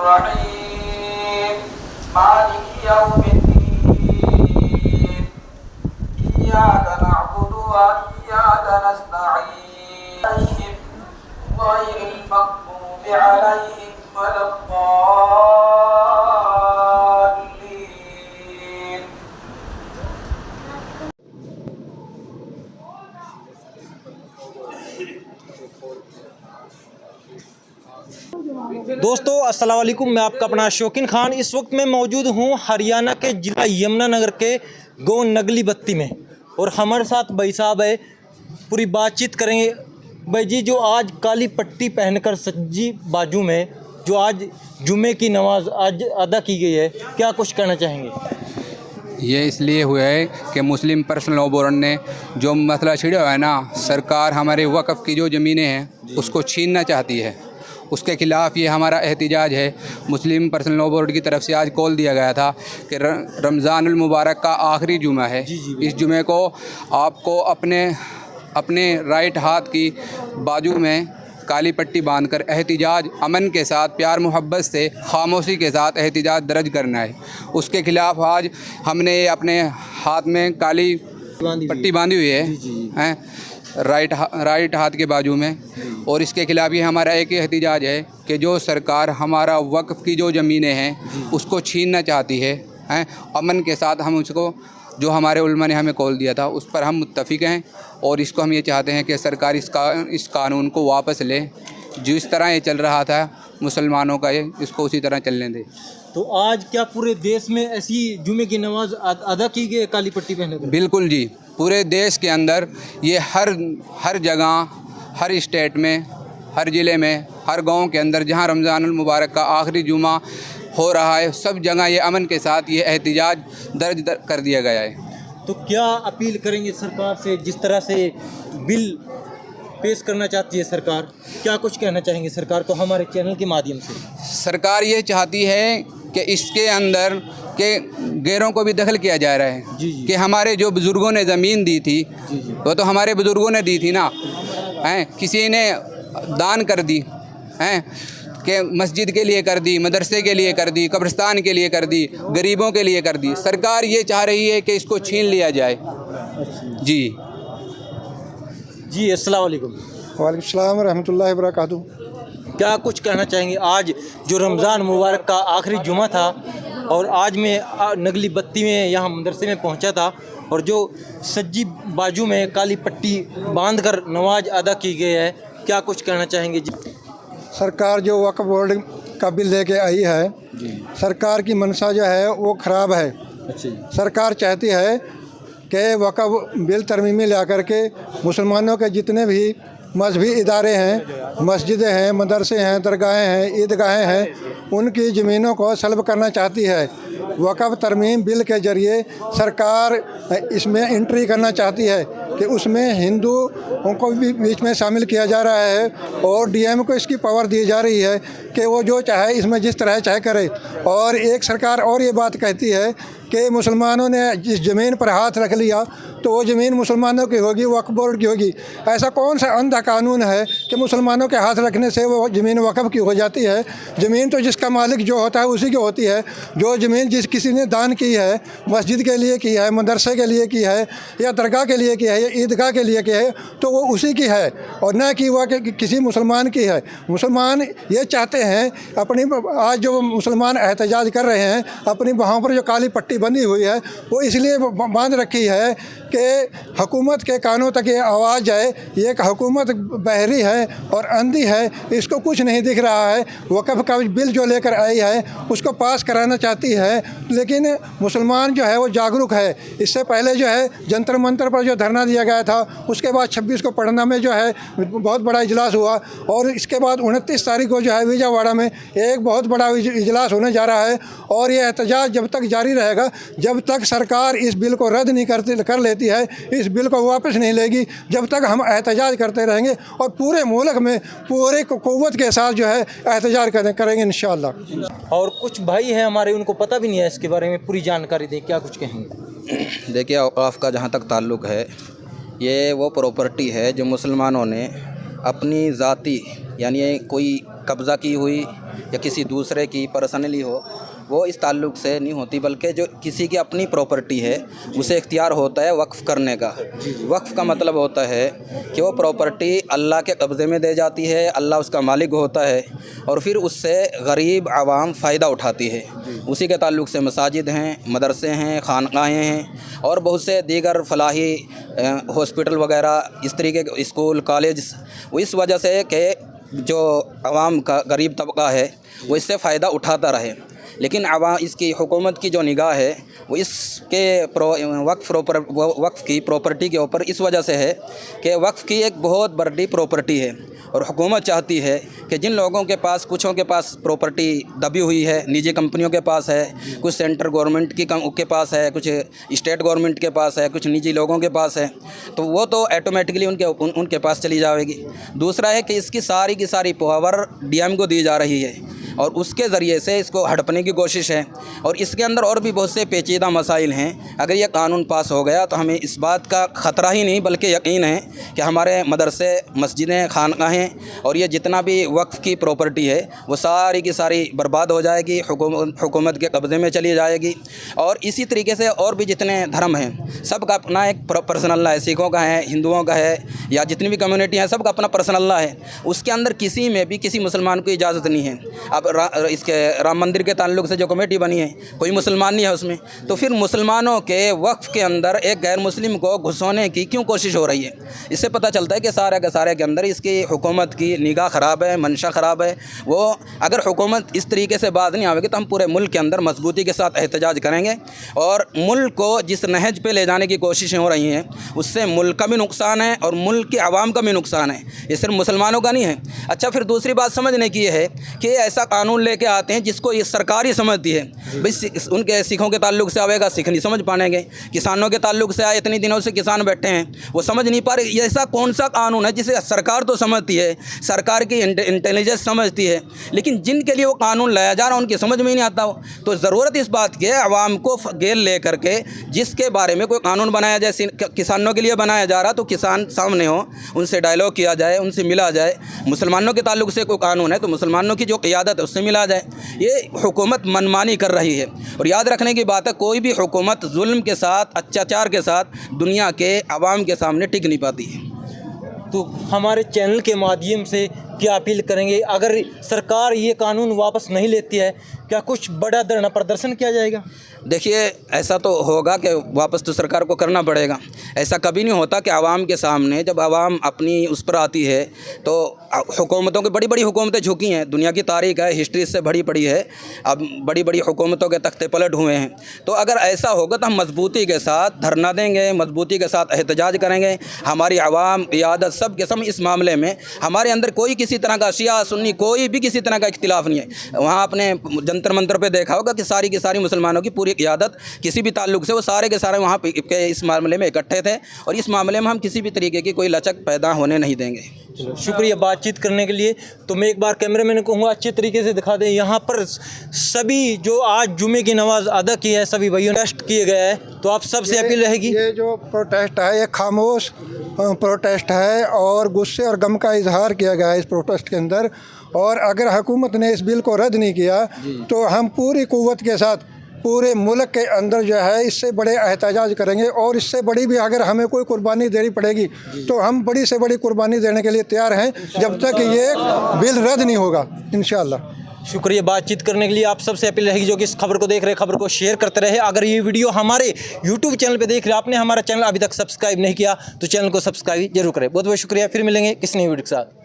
الرحيم مالك يوم الدين إياك نعبد وإياك نستعين غير المغضوب عليهم ولا الضالين. دوستو السلام علیکم، میں آپ کا اپنا شوقین خان اس وقت میں موجود ہوں ہریانہ کے ضلع یمنا نگر کے گاؤں نگلی بتی میں، اور ہمارے ساتھ بھائی صاحب ہے، پوری بات چیت کریں گے۔ بھائی جی، جو آج کالی پٹی پہن کر سجی بازو میں جو آج جمعے کی نماز آج ادا کی گئی ہے، کیا کچھ کہنا چاہیں گے؟ یہ اس لیے ہوا ہے کہ مسلم پرسنل لا بورڈ نے جو مسئلہ چھڑا ہوا ہے نا، سرکار ہمارے وقف کی جو زمینیں ہیں اس کو چھیننا چاہتی ہے، اس کے خلاف یہ ہمارا احتجاج ہے۔ مسلم پرسنل لا بورڈ کی طرف سے آج کال دیا گیا تھا کہ رمضان المبارک کا آخری جمعہ ہے، اس جمعے کو آپ کو اپنے رائٹ ہاتھ کی بازو میں کالی پٹی باندھ کر احتجاج امن کے ساتھ، پیار محبت سے، خاموشی کے ساتھ احتجاج درج کرنا ہے۔ اس کے خلاف آج ہم نے اپنے ہاتھ میں کالی پٹی باندھی ہوئی ہے رائٹ ہاتھ کے بازو میں، اور اس کے خلاف یہ ہمارا ایک احتجاج ہے کہ جو سرکار ہمارا وقف کی جو زمینیں ہیں اس کو چھیننا چاہتی ہے، امن کے ساتھ ہم اس کو، جو ہمارے علماء نے ہمیں کال دیا تھا اس پر ہم متفق ہیں، اور اس کو ہم یہ چاہتے ہیں کہ سرکار اس قانون کو واپس لے، جس طرح یہ چل رہا تھا مسلمانوں کا اس کو اسی طرح چلنے دے۔ تو آج کیا پورے دیش میں ایسی جمعے کی نماز ادا کی گئی کالی پٹی پہن کر؟ بالکل جی، پورے دیش کے اندر یہ ہر جگہ، ہر اسٹیٹ میں، ہر ضلع میں، ہر گاؤں کے اندر جہاں رمضان المبارک کا آخری جمعہ ہو رہا ہے، سب جگہ یہ امن کے ساتھ یہ احتجاج درج کر دیا گیا ہے۔ تو کیا اپیل کریں گے سرکار سے؟ جس طرح سے بل پیش کرنا چاہتی ہے سرکار، کیا کچھ کہنا چاہیں گے سرکار کو ہمارے چینل کے مادھیم سے؟ سرکار یہ چاہتی ہے کہ اس کے اندر کہ غیروں کو بھی دخل کیا جا رہا ہے، کہ ہمارے جو بزرگوں نے زمین دی تھی وہ تو ہمارے بزرگوں نے دی تھی نا، کسی نے دان کر دی، کہ مسجد کے لیے کر دی، مدرسے کے لیے کر دی، قبرستان کے لیے کر دی، غریبوں کے لیے کر دی۔ سرکار یہ چاہ رہی ہے کہ اس کو چھین لیا جائے۔ جی السلام علیکم۔ وعلیکم السلام ورحمۃ اللہ وبرکاتہ۔ کیا کچھ کہنا چاہیں گے؟ آج جو رمضان مبارک کا آخری جمعہ تھا، اور آج میں نگلی بتی میں یہاں مدرسے میں پہنچا تھا، اور جو سجی بازو میں کالی پٹی باندھ کر نماز ادا کی گئی ہے، کیا کچھ کہنا چاہیں گے؟ جی سرکار جو وقف بورڈ کا بل لے کے آئی ہے، سرکار کی منشا جو ہے وہ خراب ہے۔ سرکار چاہتی ہے کہ وقف بل ترمیمی لا کر کے مسلمانوں کے جتنے بھی مذہبی ادارے ہیں، مسجدیں ہیں، مدرسے ہیں، درگاہیں ہیں، عیدگاہیں ہیں، ان کی زمینوں کو سلب کرنا چاہتی ہے۔ وقف ترمیم بل کے ذریعے سرکار اس میں انٹری کرنا چاہتی ہے کہ اس میں ہندوؤں کو بھی بیچ میں شامل کیا جا رہا ہے، اور ڈی ایم کو اس کی پاور دی جا رہی ہے کہ وہ جو چاہے اس میں جس طرح چاہے کرے۔ اور ایک سرکار اور یہ بات کہتی ہے کہ مسلمانوں نے جس زمین پر ہاتھ رکھ لیا تو وہ زمین مسلمانوں کی ہوگی، وقف بورڈ کی ہوگی۔ ایسا کون سا اندھا قانون ہے کہ مسلمانوں کے ہاتھ رکھنے سے وہ زمین وقف کی ہو جاتی ہے؟ زمین تو جس کا مالک جو ہوتا ہے اسی کی ہوتی ہے۔ جو زمین جس کسی نے دان کی ہے، مسجد کے لیے کی ہے، مدرسے کے لیے کی ہے، یا درگاہ کے لیے کی ہے، یا عیدگاہ کے لیے کی ہے، تو وہ اسی کی ہے، اور نہ کہ وہ کسی مسلمان کی ہے۔ مسلمان یہ چاہتے ہیں اپنی، آج جو مسلمان احتجاج کر رہے ہیں، اپنی وہاں پر جو کالی پٹی بندھی ہوئی ہے وہ اس لیے باندھ رکھی ہے کہ حکومت کے کانوں تک یہ آواز جائے۔ یہ ایک حکومت بہری ہے اور اندھی ہے، اس کو کچھ نہیں دکھ رہا ہے۔ وقف کا بل جو لے کر آئی ہے اس کو پاس کرانا چاہتی ہے، لیکن مسلمان جو ہے وہ جاگرک ہے۔ اس سے پہلے جو ہے جنتر منتر پر جو دھرنا دیا گیا تھا، اس کے بعد 26 کو پٹنہ میں جو ہے بہت بڑا اجلاس ہوا، اور اس کے بعد 29 تاریخ کو جو ہے وجے واڑہ میں ایک بہت بڑا اجلاس ہونے جا رہا ہے، اور یہ احتجاج جب تک جاری رہے گا، جب تک سرکار اس بل کو رد نہیں کر لیتی ہے، اس بل کو واپس نہیں لے گی، جب تک ہم احتجاج کرتے رہیں گے، اور پورے ملک میں پورے قوت کے ساتھ جو ہے احتجاج کریں گے انشاءاللہ۔ اور کچھ بھائی ہیں ہمارے، ان کو پتہ بھی نہیں ہے اس کے بارے میں، پوری جانکاری دیں، کیا کچھ کہیں گے؟ دیکھیے، اوقاف کا جہاں تک تعلق ہے، یہ وہ پراپرٹی ہے جو مسلمانوں نے اپنی ذاتی، یعنی کوئی قبضہ کی ہوئی या किसी दूसरे की पर्सनली हो, वो इस ताल्लुक़ से नहीं होती, बल्कि जो किसी की अपनी प्रॉपर्टी है उसे इख्तियार होता है वक्फ़ करने का। वक्फ़ का मतलब होता है कि वो प्रॉपर्टी अल्लाह के कब्ज़े में दे जाती है, अल्लाह उसका मालिक होता है और फिर उससे गरीब आवाम फ़ायदा उठाती है। उसी के ताल्लुक़ से मसाजिद हैं, मदरसे हैं, खानक़ाहें हैं और बहुत से दीगर फलाही हॉस्पिटल वगैरह इस तरीके के स्कूल कॉलेज, इस वजह से कि जो आवाम का गरीब तबका है वो इससे फ़ायदा उठाता रहे। लेकिन इसकी हुकूमत की जो निगाह है वो इसके वक्फ़ की प्रॉपर्टी के ऊपर इस वजह से है कि वक्फ़ की एक बहुत बड़ी प्रॉपर्टी है और हुकूमत चाहती है कि जिन लोगों के पास, कुछों के पास प्रॉपर्टी दबी हुई है, निजी कंपनियों के पास है, कुछ सेंट्रल गवर्नमेंट के पास है, कुछ स्टेट गवर्नमेंट के पास है, कुछ निजी लोगों के पास है, तो वो तो ऑटोमेटिकली उनके पास चली जाएगी। दूसरा है कि इसकी सारी की सारी पावर डीएम को दी जा रही है और उसके ज़रिए से इसको हड़पने की कोशिश है। और इसके अंदर और भी बहुत से पेचीदा मसाइल हैं। अगर ये कानून पास हो गया तो हमें इस बात का ख़तरा ही नहीं बल्कि यकीन है कि हमारे मदरसे, मस्जिदें, खानक़ाहें और ये जितना भी वक्फ़ की प्रॉपर्टी है वो सारी की सारी बर्बाद हो जाएगी, हुकूमत के कब्ज़े में चली जाएगी। और इसी तरीके से और भी जितने धर्म हैं सबका अपना एक पर्सनल लॉ है, सिखों का है, हिंदुओं का है, या जितनी भी कम्युनिटी हैं सबका अपना पर्सनल लॉ है। उसके अंदर किसी में भी किसी मुसलमान को इजाज़त नहीं है। अब इसके राम मंदिर के ताल्लुक़ से जो कमेटी बनी है कोई मुसलमान नहीं है उसमें, तो फिर मुसलमानों के वक्फ़ के अंदर एक गैर मुस्लिम को घुसोने की क्यों कोशिश हो रही है? इससे पता चलता है कि सारे के सारे के अंदर इसकी हुकूमत की निगाह ख़राब है, मंशा ख़राब है। वो अगर हुकूमत इस तरीके से बात नहीं आवेगी तो हम पूरे मुल्क के अंदर मजबूती के साथ एहतजाज करेंगे और मुल्क को जिस नहज पे ले जाने की कोशिशें हो रही हैं उससे मुल्क का भी नुकसान है और मुल्क के आवाम का भी नुकसान है, ये सिर्फ मुसलमानों का नहीं है। अच्छा, फिर दूसरी बात समझने की है कि ऐसा कानून लेके आते हैं जिसको ये सरकार ही समझती है। भाई उनके सिखों के ताल्लुक़ से आवेगा, सिख नहीं समझ पाएंगे, किसानों के ताल्लुक़ से आए, इतनी दिनों से किसान बैठे हैं वो समझ नहीं पा रहे। ये ऐसा कौन सा कानून है जिसे सरकार तो समझती है, सरकार की इंटेलिजेंस समझती है, लेकिन जिनके लिए वो कानून लाया जा रहा है उनकी समझ में ही नहीं आता हो। तो ज़रूरत इस बात की है आवाम को गेल ले करके जिसके बारे में कोई कानून बनाया जाए, किसानों के लिए बनाया जा रहा तो किसान सामने हो, उनसे डायलॉग किया जाए, उनसे मिला जाए। मुसलमानों के ताल्लुक़ से कोई कानून है तो मुसलमानों की जो क़ियादत है उससे मिला जाए। ये हुकूमत मनमानी कर रही है और याद रखने की बात है कोई भी हुकूमत जुल्म के साथ, अत्याचार के साथ दुनिया के आवाम के सामने टिक नहीं पाती है। तो हमारे चैनल के माध्यम से क्या अपील करेंगे, अगर सरकार ये कानून वापस नहीं लेती है क्या कुछ बड़ा धरना प्रदर्शन किया जाएगा? देखिए, ऐसा तो होगा कि वापस तो सरकार को करना पड़ेगा। ऐसा कभी नहीं होता कि आवाम के सामने जब आवाम अपनी उस पर आती है तो हुकूमतों की बड़ी बड़ी हुकूमतें झुकी हैं, दुनिया की तारीख है, हिस्ट्री इससे भरी पड़ी है, अब बड़ी बड़ी हुकूमतों के तख्ते पलट हुए हैं। तो अगर ऐसा होगा तो हम मजबूती के साथ धरना देंगे, मजबूती के साथ एहतजाज करेंगे। हमारी आवाम, क़ियादत, सब के सब इस मामले में हमारे अंदर कोई किसी तरह का शिया सुन्नी कोई भी किसी तरह का इख्तिलाफ नहीं है। वहाँ अपने जंतर मंतर पे देखा होगा कि सारी की सारी मुसलमानों की पूरी क़ियादत किसी भी ताल्लुक़ से वो सारे के सारे वहाँ पे इस मामले में इकट्ठे थे और इस मामले में हम किसी भी तरीके की कोई लचक पैदा होने नहीं देंगे। शुक्रिया बातचीत करने के लिए। तो मैं एक बार कैमरामैन को कहूँगा अच्छे तरीके से दिखा दें। यहाँ पर सभी जो आज जुमे की नमाज अदा की है सभी भाइयों ने टेस्ट किए गया है, तो आप सबसे अपील रहेगी ये जो प्रोटेस्ट है ये खामोश प्रोटेस्ट है और गुस्से और गम का इजहार किया गया है इस प्रोटेस्ट के अंदर। और अगर हुकूमत ने इस बिल को रद्द नहीं किया तो हम पूरी कुव्वत के साथ पूरे मुल्क के अंदर जो है इससे बड़े एहतजाज करेंगे और इससे बड़ी भी अगर हमें कोई कुर्बानी देनी पड़ेगी तो हम बड़ी से बड़ी कुर्बानी देने के लिए तैयार हैं जब तक ये बिल रद्द नहीं होगा इंशाअल्लाह। शुक्रिया बातचीत करने के लिए। आप सबसे अपील रहेगी जो कि इस खबर को देख रहे खबर को शेयर करते रहे। अगर ये वीडियो हमारे YouTube चैनल पे देख रहे, आपने हमारा चैनल अभी तक सब्सक्राइब नहीं किया तो चैनल को सब्सक्राइब जरूर करें। बहुत बहुत शुक्रिया। फिर मिलेंगे किसी नई वीडियो के साथ।